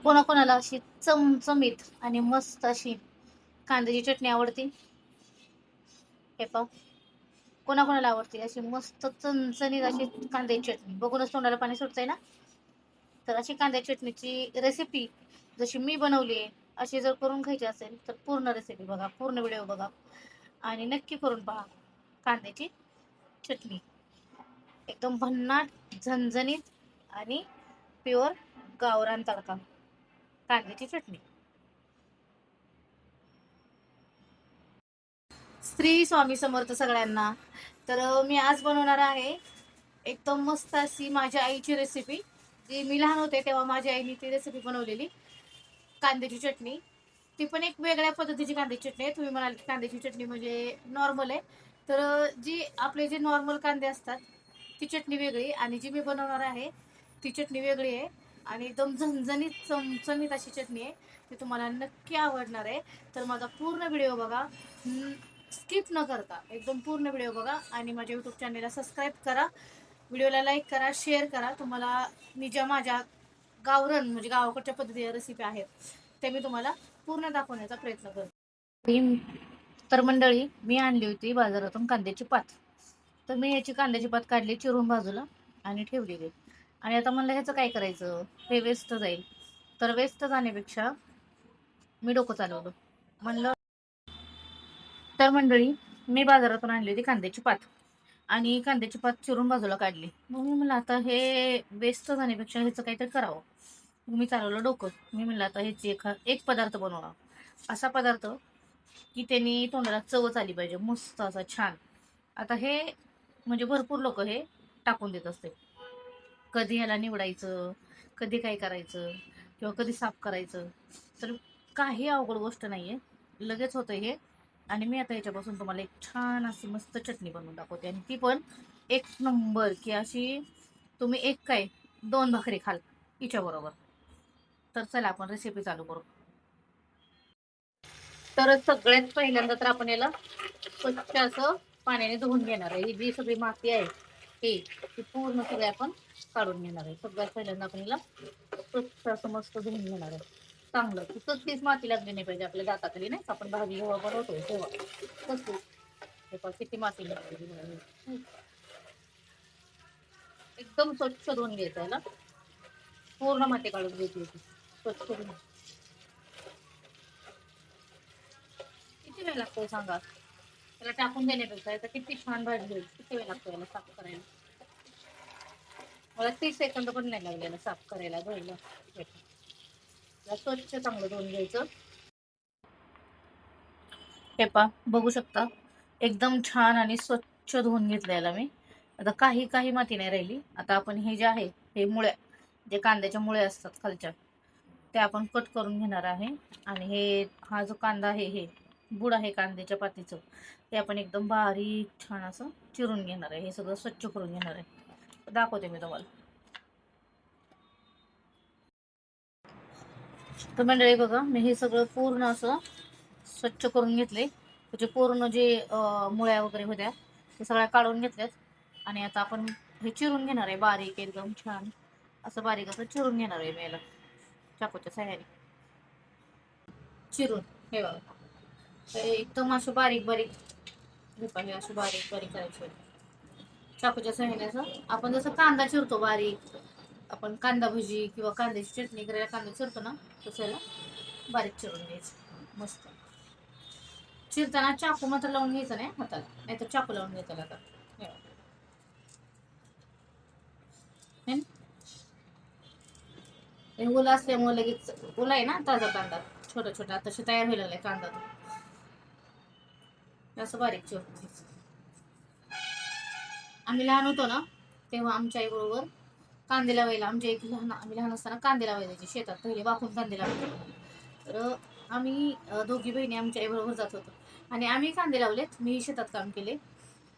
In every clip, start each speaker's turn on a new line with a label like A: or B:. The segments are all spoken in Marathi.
A: कोणाकोणाला अशी चमचमीत आणि मस्त अशी कांद्याची चटणी आवडते. हे पाव कोणाकोणाला आवडते अशी मस्त चणचणीत अशी कांद्याची चटणी. बघूनच तोंडाला पाणी सुटतंय ना. तर अशी कांद्या चटणीची रेसिपी जशी मी बनवली आहे अशी जर करून खायची असेल तर पूर्ण रेसिपी बघा, पूर्ण व्हिडिओ बघा आणि नक्की करून पहा. कांद्याची चटणी एकदम भन्नाट, झणझणीत आणि प्युअर गावरान तडका कांद्याची चटणी. श्री स्वामी समर्थ सगळ्यांना. तर मी आज बनवणार आहे एकदम मस्त अशी माझ्या आईची रेसिपी. जी मी लहान होते तेव्हा माझ्या आईने ती रेसिपी बनवलेली कांद्याची चटणी. ती पण एक वेगळ्या पद्धतीची कांद्याची चटणी आहे. तुम्ही म्हणाल की कांद्याची चटणी म्हणजे नॉर्मल आहे, तर जी आपले जे नॉर्मल कांदे असतात ती चटणी वेगळी आणि जी मी बनवणार आहे ती चटणी वेगळी आहे. आणि एकदम झणझणीत चमचमीत अशी चटणी आहे. ती तुम्हाला नक्की आवडणार आहे. तर माझा पूर्ण व्हिडिओ बघा, स्किप न करता एकदम पूर्ण व्हिडिओ बघा आणि माझ्या यूट्यूब चॅनलला सबस्क्राईब करा, व्हिडिओला लाईक करा, शेअर करा. तुम्हाला मी ज्या माझ्या गावरान म्हणजे गावाकडच्या पद्धतीच्या रेसिपी आहेत ते मी तुम्हाला पूर्ण दाखवण्याचा प्रयत्न करते. तर मंडळी, मी आणली होती बाजारातून कांद्याची पात. तर मी ह्याची कांद्याची पात काढली चिरून बाजूला आणि ठेवलेली. आणि आता म्हणलं ह्याचं काय करायचं, हे वेस्ट जाईल. तर वेस्ट जाण्यापेक्षा मी डोकं चालवलं. म्हणलं तर मंडळी, मी बाजारातून आणली होती कांद्याची पात आणि कांद्याची पात चिरून बाजूला काढली. मग मी म्हणलं आता हे वेस्ट जाण्यापेक्षा ह्याचं काहीतरी करावं. मग मी चालवलं डोकं. मी म्हणलं आता ह्याची एक पदार्थ बनवणार, असा पदार्थ की त्यांनी तोंडाला चवच आली पाहिजे, मस्त असा छान. आता हे म्हणजे भरपूर लोक हे टाकून देत असते. कधी ह्याला निवडायचं, कधी काय करायचं किंवा कधी साफ करायचं. तर काही अवघड गोष्ट नाहीये, लगेच होतं हे. आणि मी आता याच्यापासून तुम्हाला एक छान अशी मस्त चटणी बनवून दाखवते आणि ती पण एक नंबर, की अशी तुम्ही एक काय दोन भाकरी खाल हिच्या बरोबर. तर चला आपण रेसिपी चालू करू. तर सगळ्यात पहिल्यांदा तर आपण याला स्वच्छ असं पाण्याने धुवून घेणार आहे. ही जी सगळी माती आहे ती पूर्ण सगळी आपण काढून घेणार आहे. सगळ्यात पहिल्यांदा आपण याला स्वच्छ असं मस्त धुवून घेणार आहे चांगलं. तिथंच तीच माती लागली नाही पाहिजे आपल्या दाताखाली, नाही आपण भाजी जेव्हा बनवतो तेव्हा तसं किती माती लागते. एकदम स्वच्छ धुवून घ्यायचं याला, पूर्ण माती काढून घ्यायची होती स्वच्छ धुवून. किती वेळ लागतो सांगा त्याला टाकून देण्यापेक्षा? तर किती छान भाजी होईल. किती वेळ लागतो याला साफ करायला? मला 30 सेकंद पण नाही लागले साफ करायला, धुवायला. स्वच्छ चांगलं धुवून घ्यायचं. हे बघू शकता एकदम छान आणि स्वच्छ धुवून घेतलेला मी. आता काही काही माती नाही राहिली. आता आपण हे जे आहे हे मुळ्या, जे कांद्याच्या मुळे असतात खालच्या, ते आपण कट करून घेणार आहे. आणि हे हा जो कांदा आहे, हे बुड आहे कांद्याच्या पातीचं, ते आपण एकदम बारीक छान असं चिरून घेणार आहे. हे सगळं स्वच्छ करून घेणार आहे. दाखवते मी तुम्हाला. तर मंडळी बघा, मी हे सगळं पूर्ण असं स्वच्छ करून घेतले. त्याचे पूर्ण जे मुळ्या वगैरे होत्या ते सगळ्या काढून घेतल्यात. आणि आता आपण हे चिरून घेणार आहे बारीक, एकदम छान असं बारीक असं चिरून घेणार आहे मी याला चाकूच्या सहाय्याने. चिरून हे बघा, हे एकदम असं बारीक बारीक, हे असं बारीक बारीक करायचं चाकूच्या सहाय्याने. असं आपण जसं कांदा चिरतो बारीक, आपण कांदा भजी किंवा कांद्याची चटणी करायला कांदा चिरतो ना, तसं याला बारीक चिरून घ्यायचं मस्त. चिरताना चाकू मात्र लावून घ्यायचं नाही हाताला, नाहीतर चाकू लावून घ्यायचा आता. ओला असल्यामुळे लगेच, ओला आहे ना ताजा कांदा, छोटा छोटा तसे तयार व्हायला लागलाय कांदा. तो असं बारीक चिरून घ्यायचं. आम्ही लहान होतो ना तेव्हा आमच्या आई बरोबर कांदे लावायला, आमच्या एक लहान, आम्ही लहान असताना कांदे लावायचे शेतात, पहिले वाकून कांदे लावायचे. तर आम्ही दोघी बहिणी आमच्या आई बरोबर जात होतो आणि आम्ही कांदे लावलेत. मी शेतात काम केले,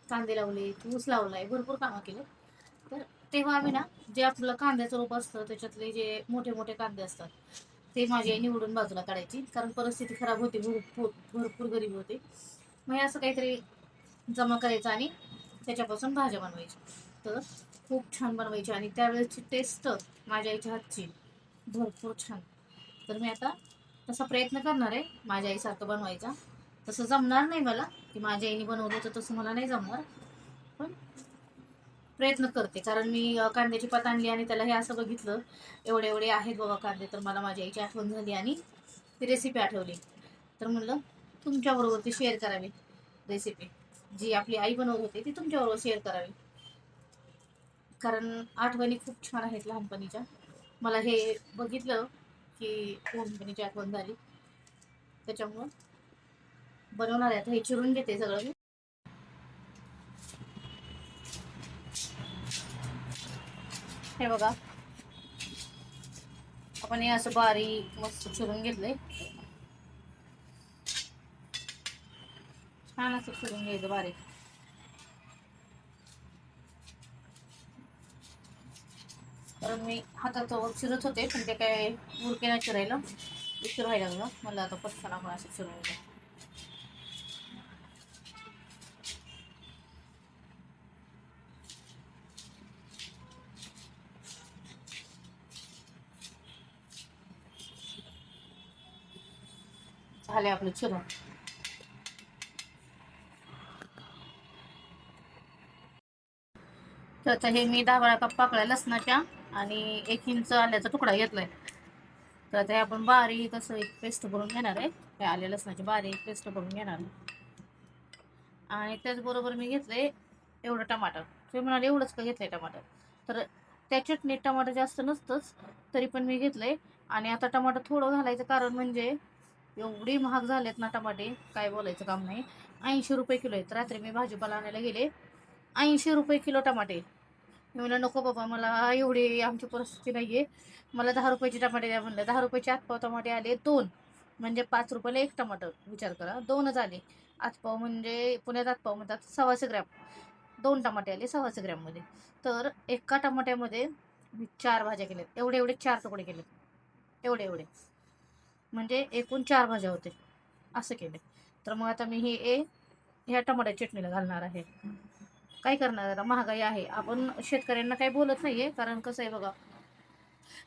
A: कांदे लावले, ऊस लावलाय, भरपूर कामं केले. तर तेव्हा आम्ही ना, जे आपलं कांद्याचं रोप असतं त्याच्यातले जे मोठे मोठे कांदे असतात ते माझी आई निवडून बाजूला काढायची, कारण परिस्थिती खराब होती, भरपूर गरीब होते. मग असं काहीतरी जमा करायचं आणि त्याच्यापासून भाज्या बनवायच्या. तर खूप छान बनवायची आणि त्यावेळेसची टेस्ट माझ्या आईच्या हातची भरपूर छान. तर मी आता तसा प्रयत्न करणार आहे माझ्या आईसारखं बनवायचा. तसं जमणार नाही मला, की माझ्या आईने बनवलं तर तसं मला नाही जमणार, पण प्रयत्न करते. कारण मी कांद्याची पात आणली आणि त्याला हे असं बघितलं, एवढे एवढे आहेत बाबा कांदे, तर मला माझ्या आईची आठवण झाली आणि ती रेसिपी आठवली. तर म्हणलं तुमच्याबरोबर ती शेअर करावी रेसिपी, जी आपली आई बनवत होती ती तुमच्याबरोबर शेअर करावी. कारण आठवणी खूप छान आहेत लहानपणीच्या. मला हे बघितलं की लहानपणीची आठवण झाली, त्याच्यामुळं बनवणार आहे. आता हे चिरून घेते सगळं मी. हे बघा, आपण हे असं बारीक मस्त चिरून घेतलंय. छान असं चिरून घ्यायचं बारीक. कारण मी हातात चिरत होते, पण ते काय उरके नाही चिरायला, उशीर व्हायला लागलं. मला आता पटकन आपण असं चिरून घ्यायचं. झाले आपलं चिरून. तर आता हे मी 10-12 कप पाकळ्या लसणाच्या आणि 1 इंच आल्याचा तुकडा घेतलाय. तर आता हे आपण बारीक असं एक पेस्ट करून घेणार आहे. हे आल्या लसणाची बारीक पेस्ट करून घेणार आहे. आणि त्याचबरोबर मी घेतलंय एवढं टमाटर. तुम्ही म्हणाले एवढंच का घेतलंय टमाटर, तर त्या चटणीत टमाटर जास्त नसतंच, तरी पण मी घेतलंय. आणि आता टमाटर थोडं घालायचं कारण म्हणजे एवढी महाग झालेत ना टमाटे, काय बोलायचं काम नाही. 80 रुपये किलो आहेत. रात्री मी भाजीपाला आणायला गेले, 80 रुपये किलो टमाटे. मी म्हणलं नको बाबा, मला एवढी आमची परिस्थिती नाहीये, मला 10 रुपयाचे टमाटे द्या म्हणलं. 10 रुपयाचे आतपाव टमाटे आले 2, म्हणजे 5 रुपयाला एक टमाटर. विचार करा, 2च आले. आतपाव म्हणजे पुण्यात आतपाव म्हणतात 1.25 ग्रॅम. 2 टमाटे आले 1.25 ग्रॅममध्ये. तर एका टमाट्यामध्ये मी 4 भाज्या केल्यात. एवढे एवढे 4 तुकडे केले, एवढे एवढे, म्हणजे एकूण 4 भाज्या होते, असं केले. तर मग आता मी ह्या टमाट्या चटणीला घालणार आहे. काय करणार आता, महागाई आहे. आपण शेतकऱ्यांना काही बोलत नाहीये, कारण कसं आहे बघा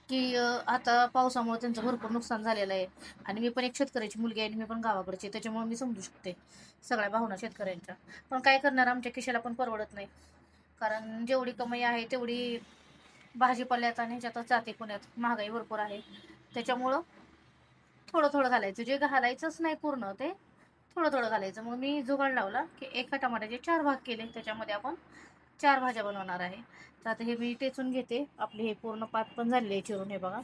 A: की आता पावसामुळे त्यांचं भरपूर नुकसान झालेलं आहे. आणि मी पण एक शेतकऱ्याची मुलगी आहे आणि मी पण गावाकडची, त्याच्यामुळे मी समजू शकते सगळ्या भावना शेतकऱ्यांच्या. पण काय करणार, आमच्या खिशाला पण परवडत नाही. कारण जेवढी कमाई आहे तेवढी भाजीपाल्यात आणि ह्याच्यातच जाते. पुण्यात महागाई भरपूर आहे, त्याच्यामुळं थोडं थोडं घालायचं. जे घालायचंच नाही पूर्ण ते थोडं थोडं घालायचं. मग मी जुगाड लावला की एका टमाट्याचे 4 भाग केले, त्याच्यामध्ये आपण 4 भाज्या बनवणार आहे. तर आता हे मी टेचून घेते. आपले हे पूर्ण पात पण झालेले आहे चिरून. हे बघा,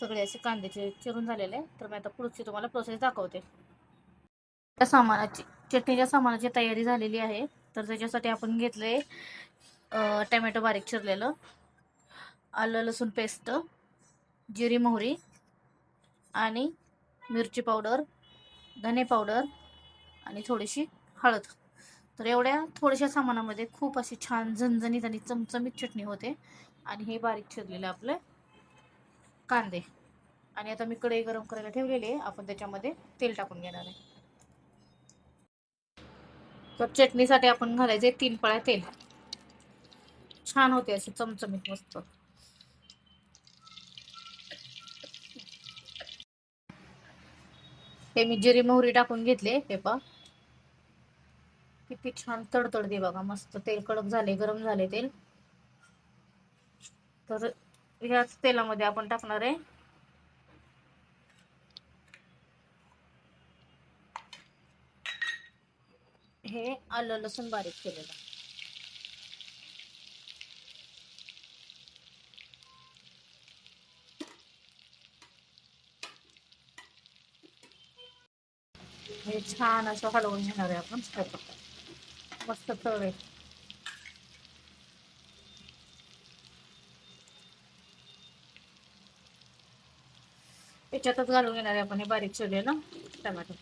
A: सगळे असे कांद्याचे चिरून झालेले आहे. तर मी आता पुढची तुम्हाला प्रोसेस दाखवते. त्या सामानाची चटणीच्या सामानाची तयारी झालेली आहे. तर त्याच्यासाठी आपण घेतले टमॅटो बारीक चिरलेलं, आलं लसूण पेस्ट, जिरी मोहरी आणि मिरची पावडर, धने पावडर आणि थोडीशी हळद. तर एवढ्या थोड्याशा सामानामध्ये खूप अशी छान झणझणीत आणि चमचमीत चटणी होते. आणि हे बारीक चिरलेले आपले कांदे. आणि आता मी कढई गरम करायला ठेवलेली आहे, आपण त्याच्यामध्ये तेल टाकून घेणार आहे. तर चटणीसाठी आपण घालायचे 3 पळ्या तेल. छान होते अशी चमचमीत मस्त. हे मी जिरी मोहरी टाकून घेतले. हे पहा किती छान तडतडते बघा, मस्त तेल कडक झाले, गरम झाले तेल. तर ह्याच तेलामध्ये आपण टाकणार आहे हे आलं लसूण बारीक केलेलं. हे छान असं हलवून घेणार आहे आपण. मस्त तळे त्याच्यातच घालून घेणार आहे आपण हे बारीक चिरलेलं टोमॅटो.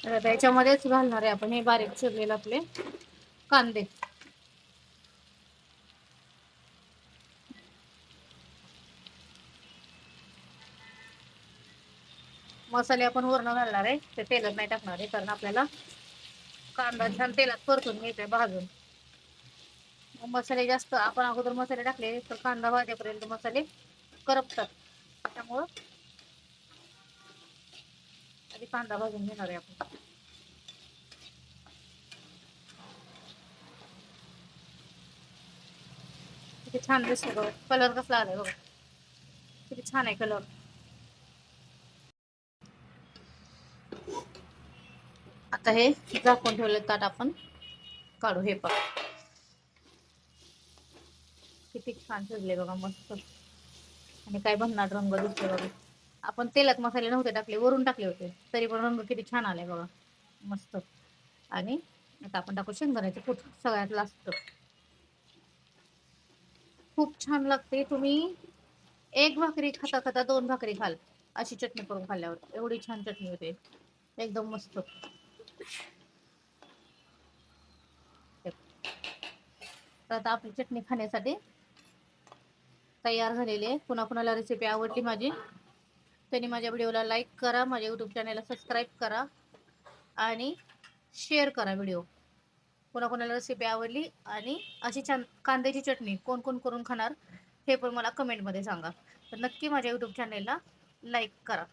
A: तर त्याच्यामध्येच घालणार आहे आपण हे बारीक चिरलेले आपले कांदे. मसाले आपण वरण घालणार आहे, ते तेलात नाही टाकणार आहे, कारण आपल्याला कांदा छान तेलात परतून घ्यायचा भाजून. मसाले जास्त आपण अगोदर मसाले टाकले तर कांदा भाजेपर्यंत मसाले करपतात. त्यामुळं आधी कांदा भाजून घेणार आहे आपण. किती छान दिसतो बघ, कलर कसला आलाय बघ, किती छान आहे कलर. आता हे झाकून ठेवले ताट आपण काढू. हे बघ किती छान शिजले बघा, मस्त. आणि काय भन्नाट रंग दिसतोय बघा. आपण तेलात मसाले नव्हते टाकले, वरून टाकले होते, तरी पण रंग किती छान आलाय बघा, मस्त. आणि आता आपण टाकू शेंगदाण्याचे कूट, सगळ्यात लास्ट. खूप छान लागते. तुम्ही एक भाकरी खाता खाता 2 भाकरी खाल अशी चटणी करून खाल्ल्यावर, एवढी छान चटणी होते, एकदम मस्त. तर आता आपली चटणी खाण्यासाठी तयार झालेली आहे. पुन्हा कुणाला रेसिपी आवडली माझी, त्यांनी माझ्या व्हिडिओला लाईक करा, माझ्या यूट्यूब चॅनलला सबस्क्राईब करा आणि शेअर करा व्हिडिओ. कोणा कोणाला रेसिपी आवडली आणि अशी छान कांद्याची चटणी कोण कोण करून खाणार हे पण मला कमेंटमध्ये सांगा. तर नक्की माझ्या यूट्यूब चॅनलला लाईक करा.